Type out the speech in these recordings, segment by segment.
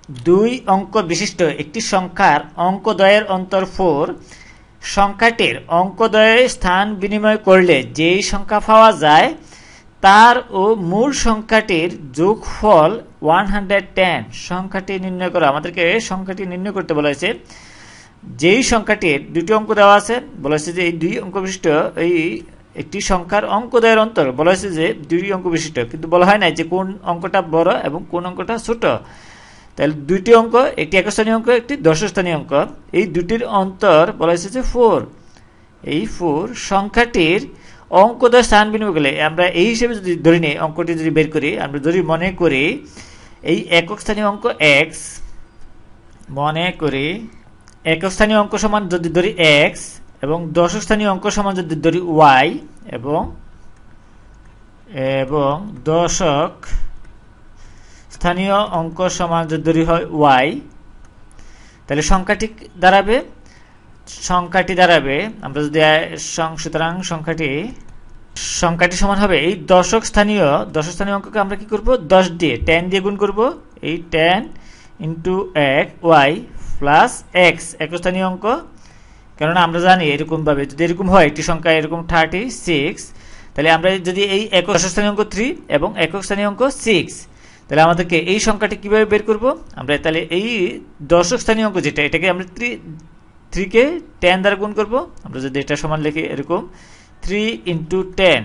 দুই অঙ্ক বিশিষ্ট একটি সংখ্যার অঙ্কদ্বয়ের অন্তর 4 সংখ্যাটির অঙ্কদ্বয়ে স্থান বিনিময় করলে যেই সংখ্যা পাওয়া যায় তার ও মূল সংখ্যাটির যোগফল 110। সংখ্যাটি নির্ণয় করো। আমাদেরকে সংখ্যাটি নির্ণয় করতে বলা হয়েছে। যেই সংখ্যাটির দুটি অঙ্ক দেওয়া আছে, বলা হয়েছে যে এই দুই অঙ্ক বিশিষ্ট এই একটি সংখ্যার অঙ্কদ্বয়ের অন্তর বলা হয়েছে যে দুই অঙ্ক বিশিষ্ট, কিন্তু বলা হয় না যে কোন অঙ্কটা বড় এবং কোন অঙ্কটা ছোট। তাহলে দুইটি অঙ্ক, একটি একক স্থানীয় অঙ্ক, একটি দশম স্থানীয় অঙ্ক, এই দুটির অন্তর বলা হয়েছে যে 4। এই 4 সংখ্যাটির অঙ্কদ্বয় স্থান বিনিময় করলে আমরা এই হিসেবে যদি ধরে নিই, অঙ্কটি যদি বের করি, আমরা যদি মনে করি এই একক স্থানীয় অঙ্ক x, মনে করি একক স্থানীয় অঙ্ক সমান যদি ধরি x এবং দশম স্থানীয় অঙ্ক সমান যদি ধরি y এবং দশক স্থানীয় অঙ্ক সমান যদি ধরি হয় y, তাহলে সংখ্যাটি দাঁড়াবে আমরা যদি সুতরাং সংখ্যাটি সমান হবে এই দশক স্থানীয় অঙ্ককে আমরা কি করব 10 দিয়ে 10 দিয়ে গুণ করব। এই 10 ইন্টু y প্লাস x একক স্থানীয় অঙ্ক, কেননা আমরা জানি এরকম ভাবে যদি এরকম হয় একটি সংখ্যা এরকম 36, তাহলে আমরা যদি এই একক স্থানীয় অঙ্ক 3 এবং একক স্থানীয় অঙ্ক 6, তাহলে আমাদেরকে এই সংখ্যাটি কিভাবে বের করব? আমরা তাহলে এই দশক স্থানীয় অঙ্ক যেটা, এটাকে আমরা 3 কে 10 দ্বারা গুণ করব। আমরা যদি এটা সমান লিখি এরকম 3 ইন্টু 10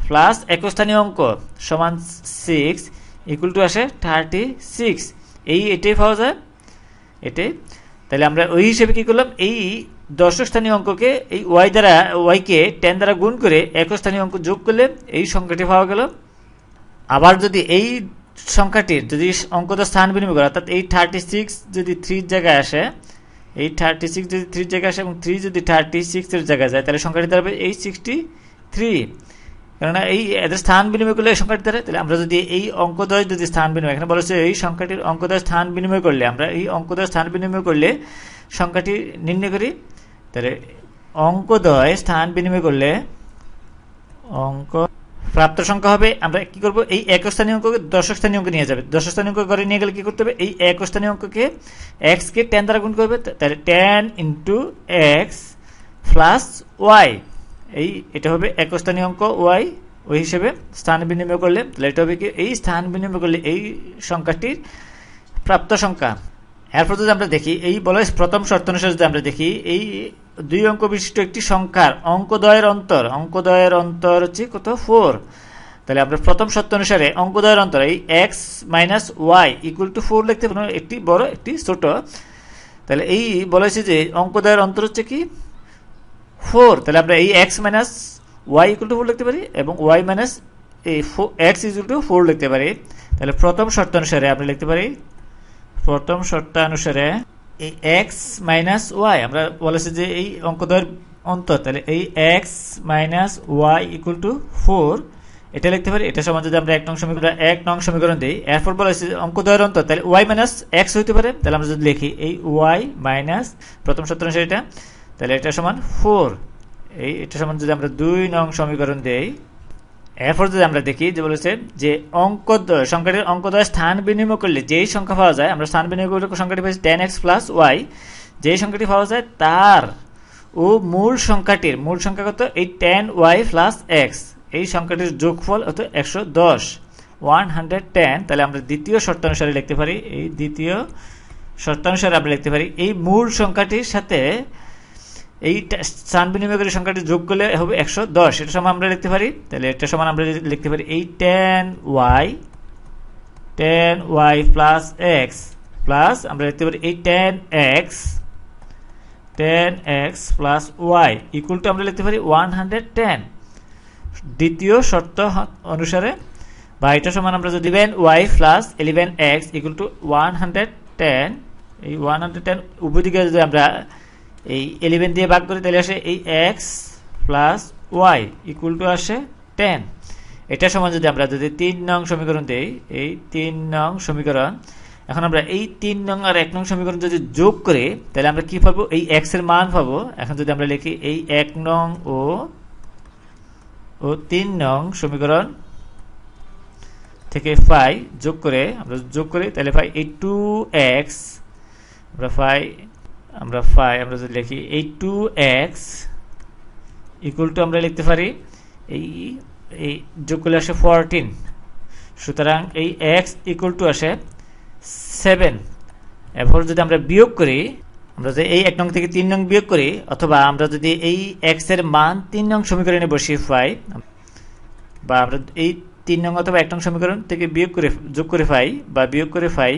প্লাস একক স্থানীয় অঙ্ক সমান 6 ইকুয়াল টু আসে 36। এটাই পাওয়া যায়, এটাই। তাহলে আমরা ওই হিসেবে কি করলাম, এই দশক স্থানীয় অঙ্ককে এই y কে 10 দ্বারা গুণ করে একক স্থানীয় অঙ্ক যোগ করলে এই সংখ্যাটি পাওয়া গেল। আবার যদি এই সংখ্যাটির যদি অঙ্কদ্বয় স্থান বিনিময় করে, অর্থাৎ এই 36 যদি 3 জায়গায় আসে, এই 36 যদি 3 জায়গায় আসে এবং 3 যদি 36 এর জায়গায় যায়, তাহলে সংখ্যাটি দাঁড়াবে এই 63। কেননা এই এদের স্থান বিনিময় করলে এই সংখ্যাটি দাঁড়ায়। তাহলে আমরা যদি এই অঙ্কদ্বয় যদি স্থান বিনিময়, এখানে বলেছে এই সংখ্যাটির অঙ্কদ্বয় স্থান বিনিময় করলে, আমরা এই অঙ্কদ্বয় স্থান বিনিময় করলে সংখ্যাটি নির্ণয় করি। তাহলে অঙ্কদ্বয় স্থান বিনিময় করলে প্রাপ্ত সংখ্যা হবে, আমরা কি করব, এই একক স্থানীয় অঙ্ককে দশক স্থানীয় অঙ্কে নিয়ে যাবে। দশক স্থানীয় অঙ্ক ঘরে নিয়ে গেলে কি করতে হবে, এই একক স্থানীয় অঙ্ককে x কে 10 দ্বারা গুণ করবে। তাহলে 10 ইন্টু x প্লাস y, এটা হবে একক স্থানীয় অঙ্ক y, ওই হিসেবে স্থান বিনিময় করলে তাহলে এটা হবে কি, এই স্থান বিনিময় করলে এই সংখ্যাটির প্রাপ্ত সংখ্যা। এরপর যদি আমরা দেখি এই বলা প্রথম শর্ত অনুসারে যদি আমরা দেখি এই দুই অঙ্ক বিশিষ্ট একটি সংখ্যার অঙ্কদ্বয়ের অন্তর হচ্ছে কত, 4। তাহলে আমরা প্রথম শর্ত অনুসারে অঙ্কদ্বয়ের অন্তর এই x minus y equal to 4 লিখতে পারি, একটি বড় একটি ছোট। তাহলে এই বলা হয়েছে যে অঙ্কদ্বয়ের অন্তর হচ্ছে কি 4, তাহলে আমরা এই x minus y equal to 4 লিখতে পারি এবং y মাইনাস এই x ইকুয়াল টু 4 লিখতে পারি। তাহলে প্রথম শর্ত অনুসারে আমরা লিখতে পারি, প্রথম শর্তানুসারে এই x মাইনাস ওয়াই, আমরা বলেছি যে এই অঙ্কদ্বয়ের অন্তর, তাহলে এই x minus y equal to 4 এটা লিখতে পারি। এটা সমান যদি আমরা 1 নং সমীকরণ দিই, এরপর বলেছি অঙ্কদ্বয়ের অন্তর, তাহলে y মাইনাস x হইতে পারে। তাহলে আমরা যদি লিখি এই y মাইনাস প্রথম শর্ত অনুসারে এটা, তাহলে এটা সমান 4। এটা সমান যদি আমরা 2 নং সমীকরণ দেই, এরপর যদি আমরা দেখি যে বলেছে যে সংখ্যাটির অঙ্কদ্বয় স্থান বিনিময় করলে যেই সংখ্যা পাওয়া যায়, আমরা স্থান বিনিময় করলে সংখ্যাটি পাচ্ছি 10x প্লাস y, যেই সংখ্যাটি পাওয়া যায় তার ও মূল সংখ্যা কত, এই 10y প্লাস x, এই সংখ্যাটির যোগফল হত 110, 110। তাহলে আমরা দ্বিতীয় শর্তানুসারে লিখতে পারি, এই দ্বিতীয় শর্তানুসারে আমরা লিখতে পারি এই মূল সংখ্যাটির সাথে এই স্থান বিনিময়কারী সংখ্যাটি যোগ করলে হবে 110, এটা সমান আমরা লিখতে পারি। তাহলে এটা সমান আমরা লিখতে পারি এই 10y প্লাস x প্লাস আমরা লিখতে পারি এই 10x plus y equal to আমরা লিখতে পারি 110 দ্বিতীয় শর্ত অনুসারে, বা এটা সমান আমরা যদি 11y plus 11x equal to 110, এই 110 উভয় দিকে যদি আমরা এই 11 দিয়ে ভাগ করি, তাহলে আসে এই x plus y equal to আসে 10। এটা সমান যদি আমরা 3 নং সমীকরণ দেই, এই 3 নং সমীকরণ, এখন আমরা এই 3 নং আর 1 নং সমীকরণ যদি যোগ করি, তাহলে আমরা কি পাবো, এই x এর মান পাবো। এখন যদি আমরা লিখি এই 1 নং ও 3 নং সমীকরণ, থেকে 5 যোগ করে আমরা যোগ করি তাহলে পাই এই 2x আমরা যদি লিখি এই 2x ইকুয়াল টু আমরা লিখতে পারি এই যোগ করলে আসে 14। সুতরাং এই x ইকুয়াল টু আসে 7। এরপর যদি আমরা বিয়োগ করি, আমরা যদি এই 1 নং থেকে 3 নং বিয়োগ করি, অথবা আমরা যদি এই x এর মান 3 নং সমীকরণে বসিয়ে পাই, বা আমরা এই 3 নং অথবা 1 নং সমীকরণ থেকে যোগ করে পাই বা বিয়োগ করে পাই,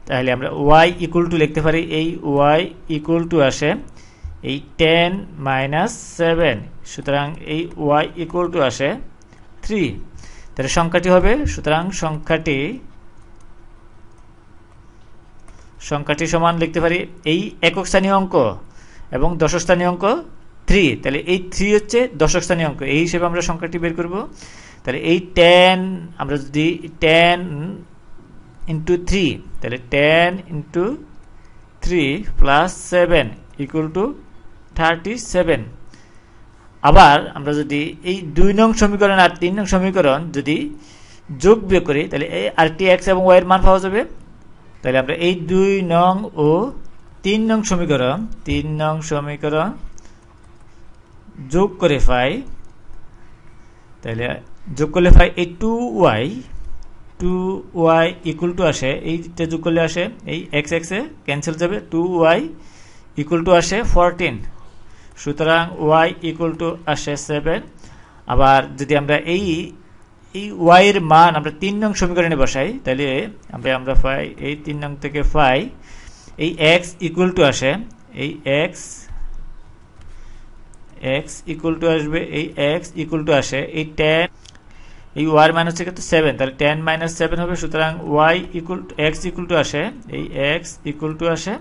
তাহলে আমরা y ইকুয়াল টু লিখতে পারি এই y ইকুয়াল টু আসে এই 10 মাইনাস 7। সুতরাং এই y ইকুয়াল টু আসে 3। তাহলে সংখ্যাটি হবে, সুতরাং সংখ্যাটি সমান লিখতে পারি এই একক স্থানীয় অঙ্ক এবং দশক স্থানীয় অঙ্ক 3। তাহলে এই 3 হচ্ছে দশক স্থানীয় অঙ্ক, এই হিসেবে আমরা সংখ্যাটি বের করব। তাহলে এই 10 আমরা যদি 10 ইন্টু 3, তাহলে 10 ইন্টু 3 প্লাস 7 ইকুয়াল টু 37। আবার আমরা যদি এই 2 নং সমীকরণ আর 3 নং সমীকরণ যদি যোগ বিয়োগ করি, তাহলে এই আরটি x এবং y এর মান পাওয়া যাবে। তাহলে আমরা এই 2 নং ও 3 নং সমীকরণ যোগ করে পাই, তাহলে যোগ করলে পাই এই 2y ইকুয়াল টু আসে, এইটা যোগ করলে আসে এই x এ ক্যান্সেল যাবে, 2y ইকুয়াল টু আসে 14। সুতরাং y ইকুয়াল টু আসে 7। আবার যদি আমরা এই y এর মান আমরা 3 নং সমীকরণে বসাই, তাহলে আমরা পাই এই 3 নং থেকে পাই এই x ইকুয়াল টু আসে এই x ইকুয়াল টু আসবে এই x ইকুয়াল টু আসে এই 10, এই y এর মান হচ্ছে কত 7, তাহলে 10 মাইনাস 7 হবে। সুতরাং x ইকুয়াল টু আসে এই x ইকুয়াল টু আসে,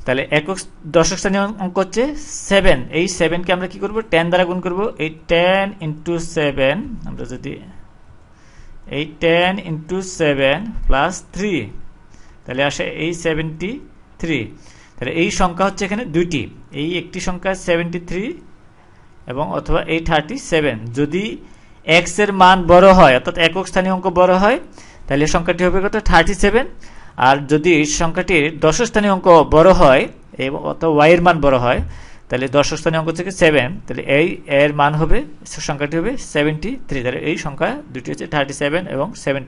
তাহলে একক দশক স্থানীয় অঙ্ক হচ্ছে 7। এই 7 কে আমরা কি করব 10 দ্বারা গুণ করব, এই 10 ইনটু 7 আমরা যদি এই 10 ইনটু 7 প্লাস 3, তাহলে আসে এই 73। তাহলে এই সংখ্যা হচ্ছে এখানে দুইটি, এই একটি সংখ্যা 73 এবং অথবা এই 37। যদি x এর মান বড় হয়, অর্থাৎ একক স্থানীয় অঙ্ক বড় হয়, তাহলে সংখ্যাটি হবে কত 37। আর যদি সংখ্যাটির দশক স্থানীয় অঙ্ক বড় হয় এবং অথবা y এর মান বড় হয়, তাহলে দশক স্থানীয় অঙ্ক থেকে 7, তাহলে এর মান হবে সংখ্যাটি হবে 73। তাহলে এই সংখ্যা দুটি হচ্ছে 37 এবং 70।